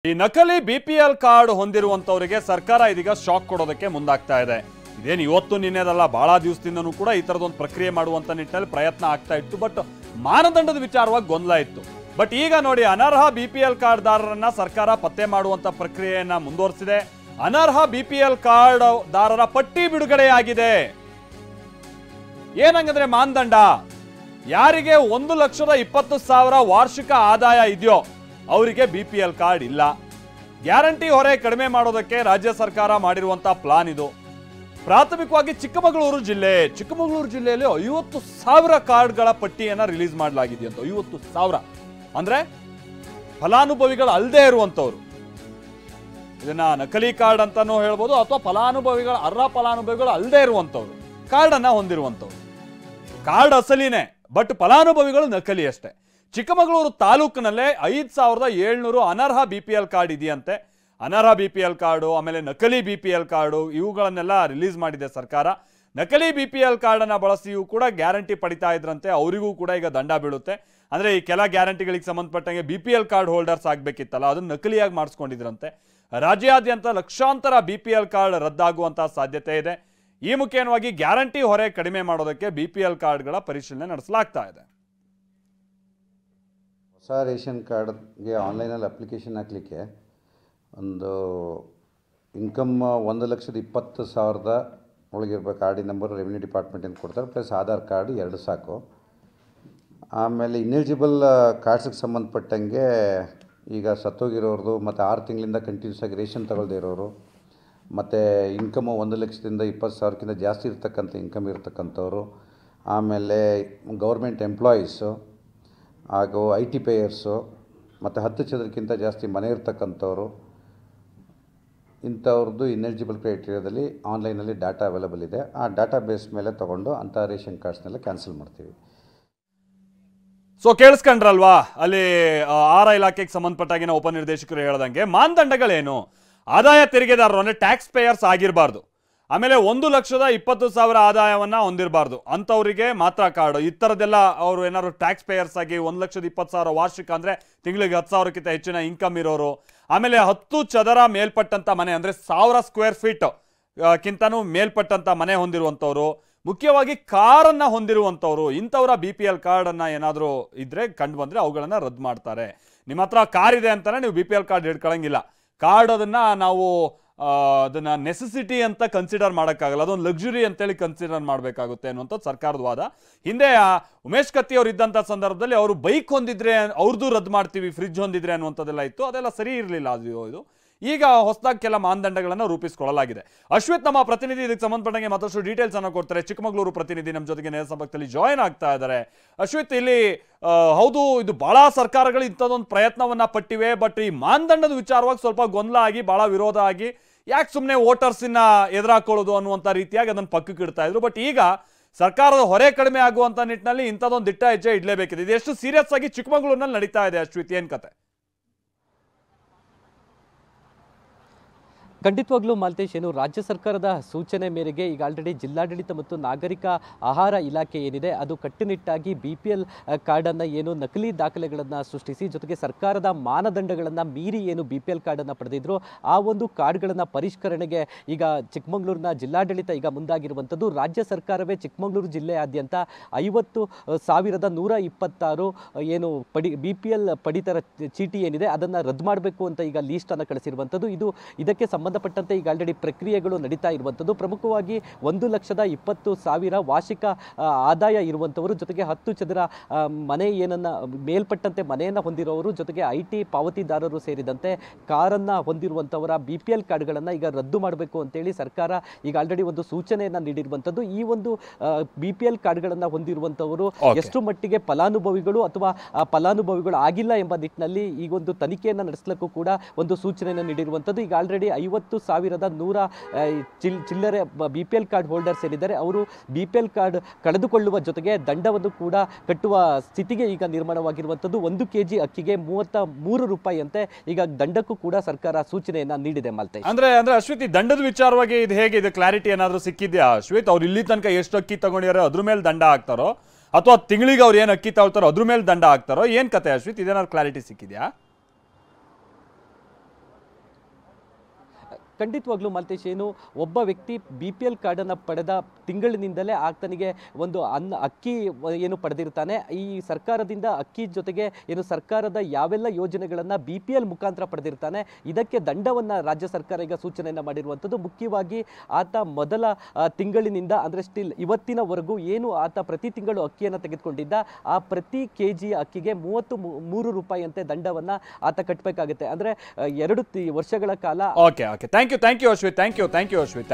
ಈ ನಕಲಿ BPL card ಹೊಂದಿರುವಂತವರಿಗೆ ಸರ್ಕಾರ ಇದೀಗ ಶಾಕ್ ಕೊಡೋದಕ್ಕೆ ಮುಂದಾಗ್ತಾ ಇದೆ. ಇದೇನು ಇವತ್ತು ನಿನ್ನೆದಲ್ಲ, ಬಹಳ ದಿವಸದಿಂದನೂ ಕೂಡ ಈ ತರದೊಂದು ಪ್ರಕ್ರಿಯೆ ಮಾಡುವಂತ ನಿಟ್ಟಿನಲ್ಲಿ ಪ್ರಯತ್ನ ಆಗ್ತಾ ಇತ್ತು. ಬಟ್ ಮಾನದಂಡದ ವಿಚಾರವಾಗಿ ಗೊಂದಲ ಇತ್ತು. ಬಟ್ ಈಗ ನೋಡಿ, ಅನರ್ಹ ಬಿಪಿಎಲ್ ಕಾರ್ಡ್ ದಾರರನ್ನ ಸರ್ಕಾರ ಪತ್ತೆ ಮಾಡುವಂತ ಪ್ರಕ್ರಿಯೆಯನ್ನ ಮುಂದುವರಿಸಿದೆ. ಅನರ್ಹ ಬಿಪಿಎಲ್ ಕಾರ್ಡ್ ದಾರರ ಪಟ್ಟಿ ಬಿಡುಗಡೆಯಾಗಿದೆ. ಏನಂಗಂದ್ರೆ ಮಾನದಂಡ, ಯಾರಿಗೆ 1,20,000 ವಾರ್ಷಿಕ ಆದಾಯ ಇದೆಯೋ ಅವರಿಗೆ ಬಿಪಿಎಲ್ ಕಾರ್ಡ್ ಇಲ್ಲ. ಗ್ಯಾರಂಟಿ ಹೊರೆ ಕಡಿಮೆ ಮಾಡೋದಕ್ಕೆ ರಾಜ್ಯ ಸರ್ಕಾರ ಮಾಡಿರುವಂತಹ ಪ್ಲಾನ್ ಇದು. ಪ್ರಾಥಮಿಕವಾಗಿ ಚಿಕ್ಕಮಗಳೂರು ಜಿಲ್ಲೆಯಲ್ಲಿ 50,000 ಕಾರ್ಡ್ಗಳ ಪಟ್ಟಿಯನ್ನ ರಿಲೀಸ್ ಮಾಡಲಾಗಿದೆ ಅಂತ. 50,000 ಅಂದ್ರೆ ಫಲಾನುಭವಿಗಳು ಅಲ್ಲದೆ ಇರುವಂತವ್ರು. ಇದನ್ನ ನಕಲಿ ಕಾರ್ಡ್ ಅಂತಾನೂ ಹೇಳ್ಬೋದು, ಅಥವಾ ಅರ್ಹ ಫಲಾನುಭವಿಗಳು ಅಲ್ಲದೆ ಇರುವಂತವ್ರು, ಕಾರ್ಡ್ ಅನ್ನ ಹೊಂದಿರುವಂತವ್ರು. ಕಾರ್ಡ್ ಅಸಲಿನೇ, ಬಟ್ ಫಲಾನುಭವಿಗಳು ನಕಲಿ ಅಷ್ಟೇ. ಚಿಕ್ಕಮಗಳೂರು ತಾಲೂಕಿನಲ್ಲೇ 5,700 ಅನರ್ಹ ಬಿಪಿಎಲ್ ಕಾರ್ಡ್ ಇದೆಯಂತೆ. ಅನರ್ಹ ಬಿಪಿಎಲ್ ಕಾರ್ಡು, ಆಮೇಲೆ ನಕಲಿ ಬಿಪಿಎಲ್ ಕಾರ್ಡು, ಇವುಗಳನ್ನೆಲ್ಲ ರಿಲೀಸ್ ಮಾಡಿದೆ ಸರ್ಕಾರ. ನಕಲಿ ಬಿಪಿಎಲ್ ಕಾರ್ಡ್ ಅನ್ನ ಬಳಸಿಯೂ ಕೂಡ ಗ್ಯಾರಂಟಿ ಪಡಿತಾ ಇದ್ರಂತೆ. ಅವರಿಗೂ ಕೂಡ ಈಗ ದಂಡ ಬೀಳುತ್ತೆ. ಅಂದ್ರೆ ಈ ಕೆಲ ಗ್ಯಾರಂಟಿಗಳಿಗೆ ಸಂಬಂಧಪಟ್ಟಂಗೆ ಬಿಪಿಎಲ್ ಕಾರ್ಡ್ ಹೋಲ್ಡರ್ಸ್ ಆಗ್ಬೇಕಿತ್ತಲ್ಲ, ಅದನ್ನ ನಕಲಿಯಾಗಿ ಮಾಡಿಸ್ಕೊಂಡಿದ್ರಂತೆ. ರಾಜ್ಯಾದ್ಯಂತ ಲಕ್ಷಾಂತರ ಬಿಪಿಎಲ್ ಕಾರ್ಡ್ ರದ್ದಾಗುವಂತಹ ಸಾಧ್ಯತೆ ಇದೆ. ಈ ಮುಖೇನವಾಗಿ ಗ್ಯಾರಂಟಿ ಹೊರೆ ಕಡಿಮೆ ಮಾಡೋದಕ್ಕೆ ಬಿಪಿಎಲ್ ಕಾರ್ಡ್ಗಳ ಪರಿಶೀಲನೆ ನಡೆಸಲಾಗ್ತಾ ಇದೆ. ಹೊಸ ರೇಷನ್ ಕಾರ್ಡ್ಗೆ ಆನ್ಲೈನಲ್ಲಿ ಅಪ್ಲಿಕೇಶನ್ ಹಾಕಲಿಕ್ಕೆ ಒಂದು ಇನ್ಕಮ್ 1,20,000 ಒಳಗಿರ್ಬೇಕು. ಕಾರ್ಡಿ ನಂಬರ್ ರೆವಿನ್ಯೂ ಡಿಪಾರ್ಟ್ಮೆಂಟಿಂದ ಕೊಡ್ತಾರೆ, ಪ್ಲಸ್ ಆಧಾರ್ ಕಾರ್ಡ್ 2 ಸಾಕು. ಆಮೇಲೆ ಇನ್ಎಲಿಜಿಬಲ್ ಕಾರ್ಡ್ಸಿಗೆ ಸಂಬಂಧಪಟ್ಟಂಗೆ ಈಗ ಸತ್ತೋಗಿರೋರು, ಮತ್ತು 6 ತಿಂಗಳಿಂದ ಕಂಟಿನ್ಯೂಸ್ ಆಗಿ ರೇಷನ್ ತಗೊಳ್ದೇ ಇರೋರು, ಮತ್ತು ಇನ್ಕಮು 1,20,000ಕ್ಕಿಂತ ಜಾಸ್ತಿ ಇರ್ತಕ್ಕಂಥ ಇನ್ಕಮ್ ಇರ್ತಕ್ಕಂಥವ್ರು, ಆಮೇಲೆ ಗೌರ್ಮೆಂಟ್ ಎಂಪ್ಲಾಯೀಸು ಹಾಗೂ IT ಪೇಯರ್ಸು, ಮತ್ತು 10 ಚದರಕ್ಕಿಂತ ಜಾಸ್ತಿ ಮನೆ ಇರ್ತಕ್ಕಂಥವ್ರು, ಇಂಥವ್ರದ್ದು ಇನ್ಎಲಿಜಿಬಲ್ ಕ್ರೈಟೀರಿಯಾದಲ್ಲಿ ಆನ್ಲೈನಲ್ಲಿ ಡಾಟಾ ಅವೈಲೇಬಲ್ ಇದೆ. ಆ ಡಾಟಾ ಬೇಸ್ ಮೇಲೆ ತೊಗೊಂಡು ಅಂಥ ರೇಷನ್ ಕಾರ್ಡ್ಸ್ನೆಲ್ಲ ಕ್ಯಾನ್ಸಲ್ ಮಾಡ್ತೀವಿ. ಸೊ ಕೇಳಿಸ್ಕೊಂಡ್ರಲ್ವಾ, ಅಲ್ಲಿ ಆಹಾರ ಇಲಾಖೆಗೆ ಸಂಬಂಧಪಟ್ಟಾಗಿನ ಉಪನಿರ್ದೇಶಕರು ಹೇಳ್ದಂಗೆ ಮಾನದಂಡಗಳೇನು? ಆದಾಯ ತೆರಿಗೆದಾರರು ಅಂದ್ರೆ ಟ್ಯಾಕ್ಸ್ ಪೇಯರ್ಸ್ ಆಗಿರಬಾರ್ದು. ಆಮೇಲೆ 1,20,000 ಆದಾಯವನ್ನ ಹೊಂದಿರಬಾರ್ದು. ಅಂಥವರಿಗೆ ಮಾತ್ರ ಕಾರ್ಡು. ಈ ಥರದ್ದೆಲ್ಲ ಅವರು ಏನಾದ್ರು ಟ್ಯಾಕ್ಸ್ ಪೇಯರ್ಸ್ ಆಗಿ 1,20,000 ವಾರ್ಷಿಕ ಅಂದ್ರೆ ತಿಂಗಳಿಗೆ 10,000ಕ್ಕಿಂತ ಹೆಚ್ಚಿನ ಇನ್ಕಮ್ ಇರೋರು, ಆಮೇಲೆ 10 ಚದರ ಮೇಲ್ಪಟ್ಟಂತ ಮನೆ ಅಂದ್ರೆ 1000 ಸ್ಕ್ವೇರ್ ಫೀಟ್ ಕಿಂತನೂ ಮೇಲ್ಪಟ್ಟಂತ ಮನೆ ಹೊಂದಿರುವಂಥವ್ರು, ಮುಖ್ಯವಾಗಿ ಕಾರನ್ನ ಹೊಂದಿರುವಂಥವ್ರು, ಇಂಥವರ ಬಿಪಿಎಲ್ ಕಾರ್ಡ್ ಅನ್ನ ಏನಾದರೂ ಇದ್ರೆ ಕಂಡು ಬಂದ್ರೆ ಅವುಗಳನ್ನ ರದ್ದು ಮಾಡ್ತಾರೆ. ನಿಮ್ಮ ಹತ್ರ ಕಾರ್ ಇದೆ ಅಂತಾನೆ ನೀವು ಬಿಪಿಎಲ್ ಕಾರ್ಡ್ ಹಿಡ್ಕೊಳಂಗಿಲ್ಲ. ಕಾರ್ಡ್ ಅದನ್ನ ನೆಸೆಸಿಟಿ ಅಂತ ಕನ್ಸಿಡರ್ ಮಾಡೋಕ್ಕಾಗಲ್ಲ, ಅದೊಂದು ಲಕ್ಸುರಿ ಅಂತೇಳಿ ಕನ್ಸಿಡರ್ ಮಾಡಬೇಕಾಗುತ್ತೆ ಅನ್ನುವಂಥದ್ದು ಸರ್ಕಾರದ ವಾದ. ಹಿಂದೆ ಉಮೇಶ್ ಕತ್ತಿ ಅವರು ಇದ್ದಂಥ ಸಂದರ್ಭದಲ್ಲಿ ಅವರು ಬೈಕ್ ಹೊಂದಿದ್ರೆ ಅವ್ರದ್ದು ರದ್ದು ಮಾಡ್ತೀವಿ, ಫ್ರಿಡ್ಜ್ ಹೊಂದಿದ್ರೆ ಅನ್ನುವಂಥದ್ದೆಲ್ಲ ಇತ್ತು. ಅದೆಲ್ಲ ಸರಿ ಇರಲಿಲ್ಲ. ಇದು ಈಗ ಹೊಸದಾಗಿ ಕೆಲ ಮಾನದಂಡಗಳನ್ನು ರೂಪಿಸಿಕೊಳ್ಳಲಾಗಿದೆ. ಅಶ್ವಿತ್ ನಮ್ಮ ಪ್ರತಿನಿಧಿ ಇದಕ್ಕೆ ಸಂಬಂಧಪಟ್ಟಂಗೆ ಮತ್ತಷ್ಟು ಡೀಟೇಲ್ಸ್ ಅನ್ನು ಕೊಡ್ತಾರೆ. ಚಿಕ್ಕಮಗಳೂರು ಪ್ರತಿನಿಧಿ ನಮ್ಮ ಜೊತೆಗೆ ನೇರ ಸಂಪರ್ಕದಲ್ಲಿ ಜಾಯಿನ್ ಆಗ್ತಾ ಇದ್ದಾರೆ. ಅಶ್ವಿತ್, ಇಲ್ಲಿ ಹೌದು, ಇದು ಬಹಳ ಸರ್ಕಾರಗಳು ಇಂಥದ್ದೊಂದು ಪ್ರಯತ್ನವನ್ನ ಪಟ್ಟಿವೆ. ಬಟ್ ಈ ಮಾನದಂಡದ ವಿಚಾರವಾಗಿ ಸ್ವಲ್ಪ ಗೊಂದಲ ಆಗಿ, ಬಹಳ ವಿರೋಧ ಆಗಿ, ಯಾಕೆ ಸುಮ್ಮನೆ ವೋಟರ್ಸಿನ ಎದುರಾಕೊಳ್ಳೋದು ಅನ್ನುವಂಥ ರೀತಿಯಾಗಿ ಅದನ್ನು ಪಕ್ಕಕ್ಕೆ ಇಡ್ತಾ ಇದ್ರು. ಬಟ್ ಈಗ ಸರ್ಕಾರದ ಹೊರೆ ಕಡಿಮೆ ಆಗುವಂತ ನಿಟ್ಟಿನಲ್ಲಿ ಇಂಥದ್ದೊಂದು ದಿಟ್ಟ ಹೆಜ್ಜೆ ಇಡಲೇಬೇಕಿದೆ. ಇದು ಎಷ್ಟು ಸೀರಿಯಸ್ ಆಗಿ ಚಿಕ್ಕಮಗಳೂರಿನಲ್ಲಿ ನಡೀತಾ ಇದೆ ಅಶ್ವಿತ್, ಏನ್ ಕತೆ? ಖಂಡಿತವಾಗ್ಲೂ ಮಾಲ್ತೇಶ್, ಏನು ರಾಜ್ಯ ಸರ್ಕಾರದ ಸೂಚನೆ ಮೇರೆಗೆ ಈಗ ಆಲ್ರೆಡಿ ಜಿಲ್ಲಾಡಳಿತ ಮತ್ತು ನಾಗರಿಕ ಆಹಾರ ಇಲಾಖೆ ಏನಿದೆ ಅದು ಕಟ್ಟುನಿಟ್ಟಾಗಿ BPL ಕಾರ್ಡನ್ನು ಏನು ನಕಲಿ ದಾಖಲೆಗಳನ್ನು ಸೃಷ್ಟಿಸಿ, ಜೊತೆಗೆ ಸರ್ಕಾರದ ಮಾನದಂಡಗಳನ್ನು ಮೀರಿ ಏನು BPL ಕಾರ್ಡನ್ನು ಪಡೆದಿದ್ರು ಆ ಒಂದು ಕಾರ್ಡ್ಗಳನ್ನು ಪರಿಷ್ಕರಣೆಗೆ ಈಗ ಚಿಕ್ಕಮಗಳೂರಿನ ಜಿಲ್ಲಾಡಳಿತ ಈಗ ಮುಂದಾಗಿರುವಂಥದ್ದು. ರಾಜ್ಯ ಸರ್ಕಾರವೇ ಚಿಕ್ಕಮಗಳೂರು ಜಿಲ್ಲೆಯಾದ್ಯಂತ 50,126 ಏನು BPL ಪಡಿತರ ಚೀಟಿ ಏನಿದೆ ಅದನ್ನು ರದ್ದು ಮಾಡಬೇಕು ಅಂತ ಈಗ ಲೀಸ್ಟನ್ನು ಕಳಿಸಿರುವಂಥದ್ದು. ಇದಕ್ಕೆ ಸಂಬಂಧಪಟ್ಟಂತೆ ಈಗ ಆಲ್ರೆಡಿ ಪ್ರಕ್ರಿಯೆಗಳು ನಡೀತಾ ಇರುವಂಥದ್ದು. ಪ್ರಮುಖವಾಗಿ 1,20,000 ವಾರ್ಷಿಕ ಆದಾಯ ಇರುವಂಥವರು, ಜೊತೆಗೆ 10 ಚದರ ಮನೆ ಮೇಲ್ಪಟ್ಟಂತೆ ಮನೆಯನ್ನು ಹೊಂದಿರೋರು, ಜೊತೆಗೆ IT ಪಾವತಿದಾರರು ಸೇರಿದಂತೆ ಕಾರನ್ನು ಹೊಂದಿರುವಂಥವರ BPL ಕಾರ್ಡ್ಗಳನ್ನು ಈಗ ರದ್ದು ಮಾಡಬೇಕು ಅಂತೇಳಿ ಸರ್ಕಾರ ಈಗ ಆಲ್ರೆಡಿ ಒಂದು ಸೂಚನೆಯನ್ನು ನೀಡಿರುವಂಥದ್ದು. ಈ ಒಂದು BPL ಕಾರ್ಡ್ಗಳನ್ನು ಹೊಂದಿರುವಂಥವರು ಎಷ್ಟು ಮಟ್ಟಿಗೆ ಫಲಾನುಭವಿಗಳು ಅಥವಾ ಫಲಾನುಭವಿಗಳು ಆಗಿಲ್ಲ ಎಂಬ ನಿಟ್ಟಿನಲ್ಲಿ ಈಗೊಂದು ತನಿಖೆಯನ್ನು ನಡೆಸಲಿಕ್ಕೂ ಕೂಡ ಒಂದು ಸೂಚನೆಯನ್ನು ನೀಡಿರುವಂಥದ್ದು. ಈಗ ಆಲ್ರೆಡಿ 50,100 ಚಿಲ್ಲರೆ BPL ಕಾರ್ಡ್ ಹೋಲ್ಡರ್ಸ್ ಏನಿದ್ದಾರೆ ಅವರು BPL ಕಾರ್ಡ್ ಕಳೆದುಕೊಳ್ಳುವ ಜೊತೆಗೆ ದಂಡವನ್ನು ಕೂಡ ಕಟ್ಟುವ ಸ್ಥಿತಿಗೆ ಈಗ ನಿರ್ಮಾಣವಾಗಿರುವಂಥದ್ದು. 1 kg ಅಕ್ಕಿಗೆ 33 ರೂಪಾಯಿ ಅಂತೆ ಈಗ ದಂಡಕ್ಕೂ ಕೂಡ ಸರ್ಕಾರ ಸೂಚನೆಯನ್ನ ನೀಡಿದೆ. ಮಾಲ್ತೇಶ್, ಅಂದ್ರೆ ಅಶ್ವಿತ್, ಈ ದಂಡದ ವಿಚಾರವಾಗಿ ಇದು ಹೇಗೆ, ಇದು ಕ್ಲಾರಿಟಿ ಏನಾದರೂ ಸಿಕ್ಕಿದ್ಯಾ ಅಶ್ವಿತ್? ಅವ್ರು ಇಲ್ಲಿ ತನಕ ಎಷ್ಟು ಅಕ್ಕಿ ತಗೊಂಡಿರೋ ಅದ್ರ ಮೇಲೆ ದಂಡ ಹಾಕ್ತಾರೋ, ಅಥವಾ ತಿಂಗಳಿಗೆ ಅವ್ರು ಏನು ಅಕ್ಕಿ ತಗೊಳ್ತಾರೋ ಅದ್ರ ಮೇಲೆ ದಂಡ ಹಾಕ್ತಾರೋ, ಏನ್ ಕತೆ ಅಶ್ವಿತ್? ಇದೇನಾದ್ರು ಕ್ಲಾರಿಟಿ ಸಿಕ್ಕಿದ್ಯಾ? ಖಂಡಿತವಾಗ್ಲೂ ಮಾಲ್ತೇಶ್, ಏನು ಒಬ್ಬ ವ್ಯಕ್ತಿ BPL ಕಾರ್ಡನ್ನು ಪಡೆದ ತಿಂಗಳಿನಿಂದಲೇ ಆತನಿಗೆ ಒಂದು ಅಕ್ಕಿ ಏನು ಪಡೆದಿರ್ತಾನೆ, ಈ ಸರ್ಕಾರದಿಂದ ಅಕ್ಕಿ ಜೊತೆಗೆ ಏನು ಸರ್ಕಾರದ ಯಾವೆಲ್ಲ ಯೋಜನೆಗಳನ್ನು BPL ಮುಖಾಂತರ ಪಡೆದಿರ್ತಾನೆ, ಇದಕ್ಕೆ ದಂಡವನ್ನು ರಾಜ್ಯ ಸರ್ಕಾರ ಈಗ ಸೂಚನೆಯನ್ನು ಮಾಡಿರುವಂಥದ್ದು. ಮುಖ್ಯವಾಗಿ ಆತ ಮೊದಲ ತಿಂಗಳಿನಿಂದ ಅಂದರೆ ಸ್ಟಿಲ್ ಇವತ್ತಿನವರೆಗೂ ಏನು ಆತ ಪ್ರತಿ ತಿಂಗಳು ಅಕ್ಕಿಯನ್ನು ತೆಗೆದುಕೊಂಡಿದ್ದ, ಆ ಪ್ರತಿ kg ಅಕ್ಕಿಗೆ 33 ರೂಪಾಯಿಯಂತೆ ದಂಡವನ್ನು ಆತ ಕಟ್ಟಬೇಕಾಗುತ್ತೆ. ಅಂದರೆ 2 ವರ್ಷಗಳ ಕಾಲ. Okay thank you Ashwith.